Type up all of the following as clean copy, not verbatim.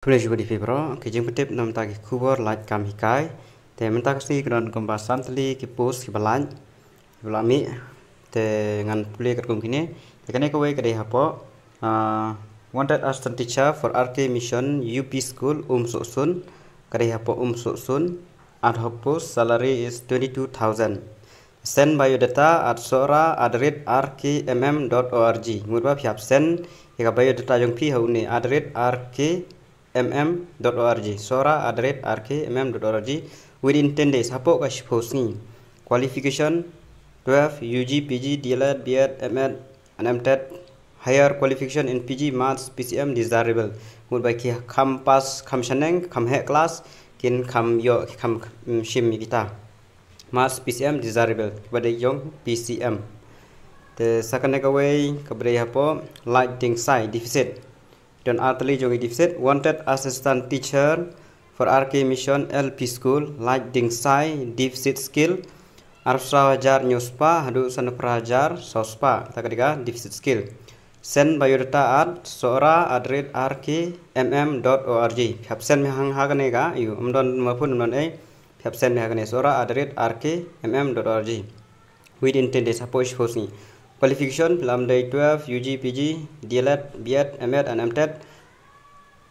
Boleh juga di Fibro, kijing petip nam tagi kubur light kam hikai, te mentak si kedan kombasan teli kipus kibalan, kibulami, te ngan pulih kat kum kini, te kene kowe kadai hapo, wanted assistant teacher for RK Mission UP School Suksun, kadai hapo Suksun, ad hoc post salary is 22,000. Send biodata at sora@rkmm.org. Mudba pihak send jika biodata yang pi haune @rkmm.org. sora@rkmm.org within 10 days. Hapo ka post ni. Qualification 12 UG PG DLED BEd MEd and MTED. Higher qualification in PG Maths PCM desirable. Mudba ki kam pas kam shaneng kam he class kin kam yo kam shim kita. Maths PCM desirable kepada yang PCM. The second takeaway kepada apa lighting side deficit. Dan artli jong deficit wanted assistant teacher for RK Mission LP School lighting side deficit skill arsa wajar nyuspa hadu sana prajar sospa takadiga deficit skill. Send biodata at sora@rkmm.org. Send hang haganega yu amdon mapun amdon Absen hagane sora@rkmm.org within 10 days suppose ni qualification dalam day 12 UG PG DLED BEd MEd and MTED.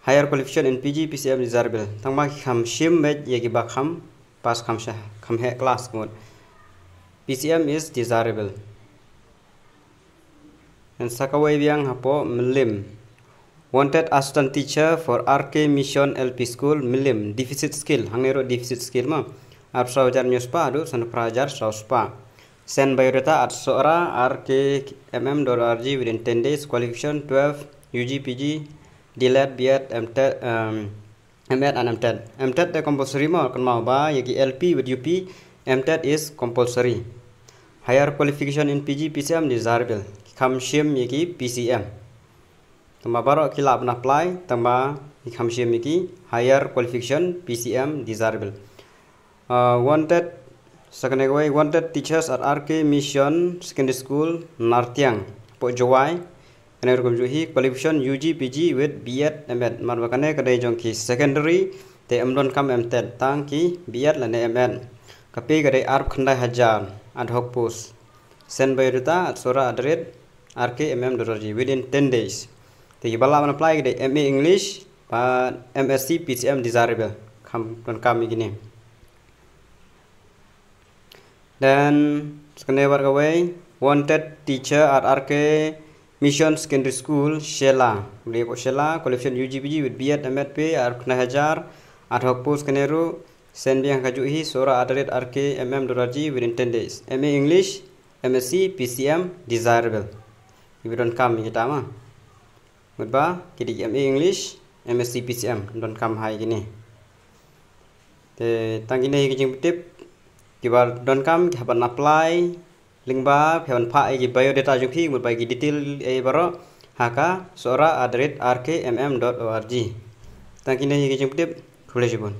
Higher qualification in PG PCM desirable tangma kham shim med yegi bakham pas kham shah kham he class mod PCM is desirable and sakawai biang hapo melim wanted assistant teacher for RK Mission LP School Milim deficit skill hangero deficit skill ma arsa wajar nyuspa adu san prajar sospa. Send biodata at sora@rkmm.org within 10 days. Qualification 12 UG PG DLED BEd MTED MEd and MTED. MTED the compulsory ma kan mau ba yagi LP with UP MTED is compulsory. Higher qualification in PG PCM desirable kam shim yagi PCM. Tamba barok kilap na apply tamba ikam miki higher qualification PCM desirable. Wanted second way wanted teachers at RK Mission Secondary School Nartiang po Jowai kene rukum juhi qualification UG PG with BEd MEd marbakane kadai jongki secondary te amdon kam MTED tang ki BEd la ne MEd kape kadai arp khandai hajar ad hoc post. Send biodata at sora@rkmm.org within 10 days. Jadi bala apply ke MA English pa MSc PCM desirable kami gini. Dan sekenai wargawai wanted teacher at RK Mission Secondary School Shela. Beli ko Shela qualification UGPG with BEd MEd P ar kena hajar ad hoc post keneru send biang kajuhi sora@rkmm.org within 10 days. MA English MSc PCM desirable. Ibidon kami kita mah. Mudba kidi MA English MSc PCM don kam hai gini te tangine kijing tip kibar don kam haban apply lingba pheban pha gi biodata jukhi mudba gi detail e baro haka sora@rkmm.org tangine kijing tip khule jibun.